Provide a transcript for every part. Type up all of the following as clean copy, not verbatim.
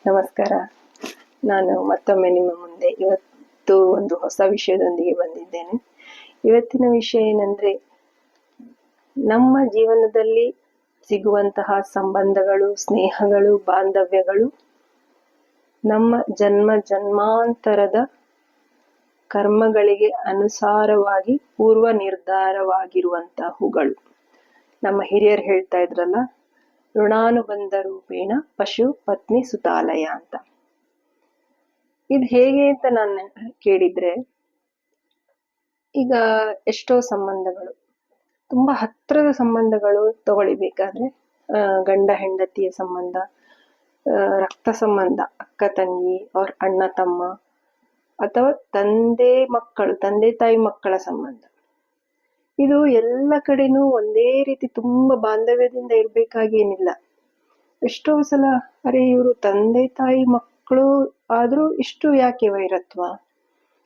ನಮಸ್ಕಾರ. ನಾನು ಮತ್ತೊಮ್ಮೆ ನಿಮ್ಮ ಮುಂದೆ ಇವತ್ತು ಒಂದು ಹೊಸ ವಿಷಯದೊಂದಿಗೆ ಬಂದಿದ್ದೇನೆ. ಇವತ್ತಿನ ವಿಷಯ ಏನಂದ್ರೆ, ನಮ್ಮ ಜೀವನದಲ್ಲಿ ಸಿಗುವಂತಹ ಸಂಬಂಧಗಳು, ಸ್ನೇಹಗಳು, ಬಾಂಧವ್ಯಗಳು ನಮ್ಮ ಜನ್ಮಾಂತರದ ಕರ್ಮಗಳಿಗೆ ಅನುಸಾರವಾಗಿ ಪೂರ್ವ ನಿರ್ಧಾರವಾಗಿರುವಂತಹುಗಳು. ನಮ್ಮ ಹಿರಿಯರು ಹೇಳ್ತಾ ಇದ್ರಲ್ಲ, ಋಣಾನುಬಂಧ ರೂಪೇಣ ಪಶು ಪತ್ನಿ ಸುತಾಲಯ ಅಂತ. ಇದು ಹೇಗೆ ಅಂತ ನಾನು ಕೇಳಿದ್ರೆ, ಈಗ ಎಷ್ಟೋ ಸಂಬಂಧಗಳು, ತುಂಬಾ ಹತ್ರದ ಸಂಬಂಧಗಳು ತಗೊಳ್ಬೇಕಾದ್ರೆ, ಗಂಡ ಹೆಂಡತಿಯ ಸಂಬಂಧ, ರಕ್ತ ಸಂಬಂಧ, ಅಕ್ಕ ತಂಗಿ ಅವ್ರ ಅಣ್ಣ ತಮ್ಮ, ಅಥವಾ ತಂದೆ ತಾಯಿ ಮಕ್ಕಳ ಸಂಬಂಧ, ಇದು ಎಲ್ಲ ಕಡೆನೂ ಒಂದೇ ರೀತಿ ತುಂಬಾ ಬಾಂಧವ್ಯದಿಂದ ಇರ್ಬೇಕಾಗೇನಿಲ್ಲ. ಎಷ್ಟೋ ಸಲ ಅರೆ ಇವರು ತಂದೆ ತಾಯಿ ಮಕ್ಕಳು ಆದ್ರೂ ಇಷ್ಟು ಯಾಕೆ ವೈರತ್ವ,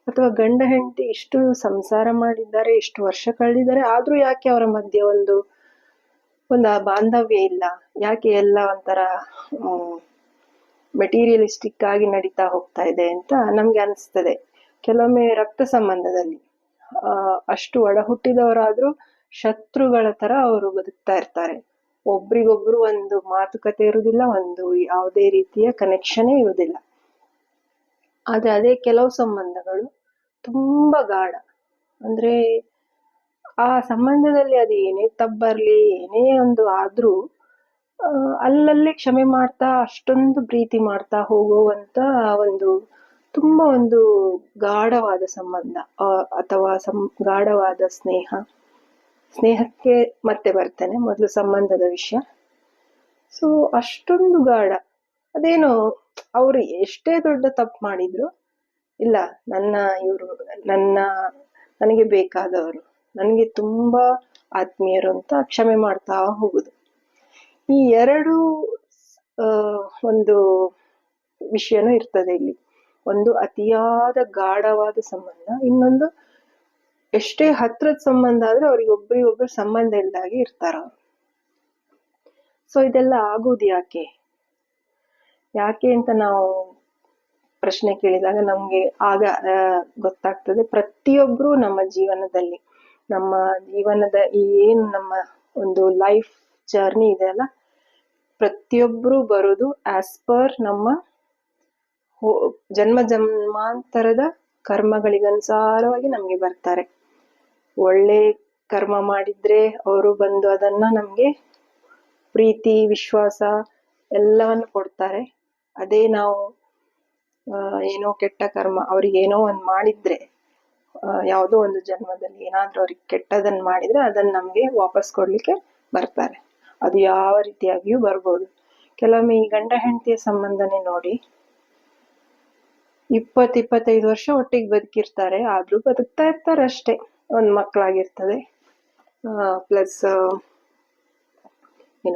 ಅಥವಾ ಗಂಡ ಹೆಂಡತಿ ಇಷ್ಟು ಸಂಸಾರ ಮಾಡಿದ್ದಾರೆ, ಇಷ್ಟು ವರ್ಷ ಕಳೆದಿದ್ದಾರೆ, ಆದ್ರೂ ಯಾಕೆ ಅವರ ಮಧ್ಯೆ ಒಂದು ಬಾಂಧವ್ಯ ಇಲ್ಲ, ಯಾಕೆ ಎಲ್ಲ ಒಂಥರ ಮೆಟೀರಿಯಲಿಸ್ಟಿಕ್ ಆಗಿ ನಡೀತಾ ಹೋಗ್ತಾ ಇದೆ ಅಂತ ನಮ್ಗೆ ಅನಿಸ್ತದೆ. ಕೆಲವೊಮ್ಮೆ ರಕ್ತ ಸಂಬಂಧದಲ್ಲಿ ಅಷ್ಟು ಒಡ ಹುಟ್ಟಿದವರಾದ್ರೂ ಶತ್ರುಗಳ ತರ ಅವರು ಬದುಕ್ತಾ ಇರ್ತಾರೆ. ಒಬ್ರಿಗೊಬ್ರು ಒಂದು ಮಾತುಕತೆ ಇರುವುದಿಲ್ಲ, ಒಂದು ಯಾವುದೇ ರೀತಿಯ ಕನೆಕ್ಷನೇ ಇರುವುದಿಲ್ಲ. ಆದ್ರೆ ಅದೇ ಕೆಲವು ಸಂಬಂಧಗಳು ತುಂಬಾ ಗಾಢ. ಅಂದ್ರೆ ಆ ಸಂಬಂಧದಲ್ಲಿ ಅದು ಏನೇ ತಪ್ಪರ್ಲಿ, ಏನೇ ಒಂದು ಆದ್ರೂ ಅಲ್ಲಲ್ಲೇ ಕ್ಷಮೆ ಮಾಡ್ತಾ ಅಷ್ಟೊಂದು ಪ್ರೀತಿ ಮಾಡ್ತಾ ಹೋಗುವಂತ ತುಂಬಾ ಒಂದು ಗಾಢವಾದ ಸಂಬಂಧ, ಅಥವಾ ಗಾಢವಾದ ಸ್ನೇಹಕ್ಕೆ ಮತ್ತೆ ಬರ್ತೇನೆ, ಮೊದಲು ಸಂಬಂಧದ ವಿಷಯ. ಸೊ ಅಷ್ಟೊಂದು ಗಾಢ, ಅದೇನೋ ಅವ್ರು ಎಷ್ಟೇ ದೊಡ್ಡ ತಪ್ಪು ಮಾಡಿದ್ರು, ಇಲ್ಲ ನನಗೆ ಬೇಕಾದವರು, ನನಗೆ ತುಂಬಾ ಆತ್ಮೀಯರು ಅಂತ ಕ್ಷಮೆ ಮಾಡ್ತಾ ಹೋಗುದು. ಈ ಎರಡು ಒಂದು ವಿಷಯನೂ ಇರ್ತದೆ ಇಲ್ಲಿ. ಒಂದು ಅತಿಯಾದ ಗಾಢವಾದ ಸಂಬಂಧ, ಇನ್ನೊಂದು ಎಷ್ಟೇ ಹತ್ರದ ಸಂಬಂಧ ಆದ್ರೂ ಅವ್ರಿಗೆ ಒಬ್ರಿಗೊಬ್ರು ಸಂಬಂಧ ಇಲ್ದಾಗೆ ಇರ್ತಾರ. ಸೊ ಇದೆಲ್ಲ ಆಗುವುದು ಯಾಕೆ ಅಂತ ನಾವು ಪ್ರಶ್ನೆ ಕೇಳಿದಾಗ ನಮ್ಗೆ ಆಗ ಗೊತ್ತಾಗ್ತದೆ, ಪ್ರತಿಯೊಬ್ರು ನಮ್ಮ ಜೀವನದ ಏನು ನಮ್ಮ ಒಂದು ಲೈಫ್ ಜರ್ನಿ ಇದೆ ಅಲ್ಲ, ಪ್ರತಿಯೊಬ್ರು ಬರೋದು ಆಸ್ ಪರ್ ನಮ್ಮ ಜನ್ಮಾಂತರದ ಕರ್ಮಗಳಿಗನುಸಾರವಾಗಿ ನಮ್ಗೆ ಬರ್ತಾರೆ. ಒಳ್ಳೆ ಕರ್ಮ ಮಾಡಿದ್ರೆ ಅವರು ಬಂದು ಅದನ್ನ ನಮ್ಗೆ ಪ್ರೀತಿ, ವಿಶ್ವಾಸ ಎಲ್ಲವನ್ನು ಕೊಡ್ತಾರೆ. ಅದೇ ನಾವು ಏನೋ ಕೆಟ್ಟ ಕರ್ಮ, ಅವ್ರಿಗೆ ಏನೋ ಒಂದ್ ಮಾಡಿದ್ರೆ, ಯಾವುದೋ ಒಂದು ಜನ್ಮದಲ್ಲಿ ಏನಾದ್ರೂ ಅವ್ರಿಗೆ ಕೆಟ್ಟದನ್ನ ಮಾಡಿದ್ರೆ ಅದನ್ನ ನಮ್ಗೆ ವಾಪಸ್ ಕೊಡ್ಲಿಕ್ಕೆ ಬರ್ತಾರೆ. ಅದು ಯಾವ ರೀತಿಯಾಗಿಯೂ ಬರ್ಬೋದು. ಕೆಲವೊಮ್ಮೆ ಈ ಗಂಡ ಹೆಂಡತಿಯ ಸಂಬಂಧನೇ ನೋಡಿ, 20-25 ವರ್ಷ ಒಟ್ಟಿಗೆ ಬದುಕಿರ್ತಾರೆ, ಆದ್ರೂ ಬದುಕ್ತಾ ಇರ್ತಾರೆ ಅಷ್ಟೇ. ಒಂದ್ ಮಕ್ಕಳಾಗಿರ್ತದೆ, ಪ್ಲಸ್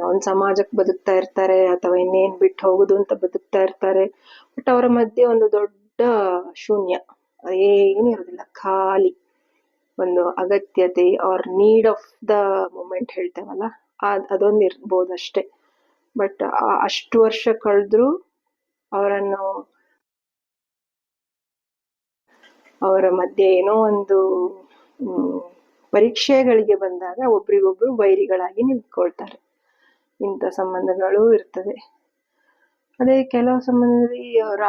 ಒಂದ್ ಸಮಾಜಕ್ಕೆ ಬದುಕ್ತಾ ಇರ್ತಾರೆ, ಅಥವಾ ಇನ್ನೇನ್ ಬಿಟ್ಟು ಹೋಗುದು ಅಂತ ಬದುಕ್ತಾ ಇರ್ತಾರೆ. ಬಟ್ ಅವರ ಮಧ್ಯೆ ಒಂದು ದೊಡ್ಡ ಶೂನ್ಯ, ಏನಿರುದಿಲ್ಲ, ಖಾಲಿ ಒಂದು ಅಗತ್ಯತೆ or need of the moment ಹೇಳ್ತೇವಲ್ಲ, ಅದೊಂದು ಇರ್ಬೋದಷ್ಟೇ. ಬಟ್ ಅಷ್ಟು ವರ್ಷ ಕಳೆದ್ರು ಅವರ ಮಧ್ಯೆ ಏನೋ ಒಂದು ಪರೀಕ್ಷೆಗಳಿಗೆ ಬಂದಾಗ ಒಬ್ರಿಗೊಬ್ರು ವೈರಿಗಳಾಗಿ ನಿಂತ್ಕೊಳ್ತಾರೆ. ಇಂಥ ಸಂಬಂಧಗಳು ಇರ್ತದೆ. ಅದೇ ಕೆಲವು ಸಂಬಂಧದಲ್ಲಿ ಅವರ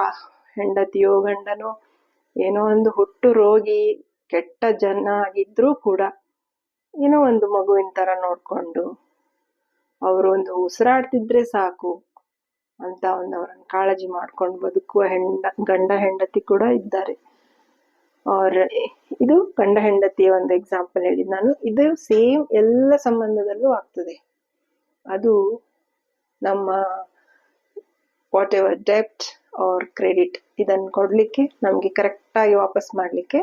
ಹೆಂಡತಿಯೋ ಗಂಡನೋ ಏನೋ ಒಂದು ಹುಟ್ಟು ರೋಗಿ, ಕೆಟ್ಟ ಜನ ಆಗಿದ್ರೂ ಕೂಡ ಏನೋ ಒಂದು ಮಗುವಿನ ತರ ನೋಡ್ಕೊಂಡು, ಅವರು ಒಂದು ಉಸಿರಾಡ್ತಿದ್ರೆ ಸಾಕು ಅಂತ ಅವರನ್ನ ಕಾಳಜಿ ಮಾಡ್ಕೊಂಡು ಬದುಕುವ ಗಂಡ ಹೆಂಡತಿ ಕೂಡ ಇದ್ದಾರೆ. ಇದು ಗಂಡ ಹೆಂಡತಿಯ ಒಂದು ಎಕ್ಸಾಂಪಲ್ ಹೇಳಿದ್ ನಾನು. ಇದು ಸೇಮ್ ಎಲ್ಲ ಸಂಬಂಧದಲ್ಲೂ ಆಗ್ತದೆ. ಅದು ನಮ್ಮ ವಾಟ್ ಎವರ್ ಡೆಬ್ಟ್ ಆರ್ ಕ್ರೆಡಿಟ್, ಇದನ್ನ ಕೊಡ್ಲಿಕ್ಕೆ, ನಮ್ಗೆ ಕರೆಕ್ಟ್ ಆಗಿ ವಾಪಸ್ ಮಾಡ್ಲಿಕ್ಕೆ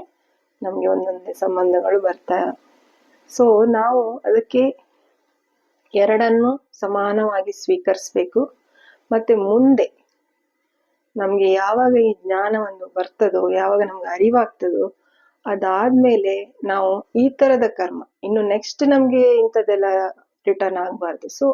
ನಮ್ಗೆ ಒಂದೊಂದೇ ಸಂಬಂಧಗಳು ಬರ್ತಾವೆ. ಸೊ ನಾವು ಅದಕ್ಕೆ ಎರಡನ್ನು ಸಮಾನವಾಗಿ ಸ್ವೀಕರಿಸ್ಬೇಕು. ಮತ್ತೆ ಮುಂದೆ ನಮ್ಗೆ ಯಾವಾಗ ಈ ಜ್ಞಾನ ಒಂದು ಬರ್ತದೋ, ಯಾವಾಗ ನಮ್ಗೆ ಅರಿವಾಗ್ತದೋ, ಅದಾದ್ಮೇಲೆ ನಾವು ಈ ತರದ ಕರ್ಮ ಇನ್ನು ನೆಕ್ಸ್ಟ್ ನಮ್ಗೆ ಇಂಥದ್ದೆಲ್ಲ ರಿಟರ್ನ್ ಆಗ್ಬಾರ್ದು. ಸೊ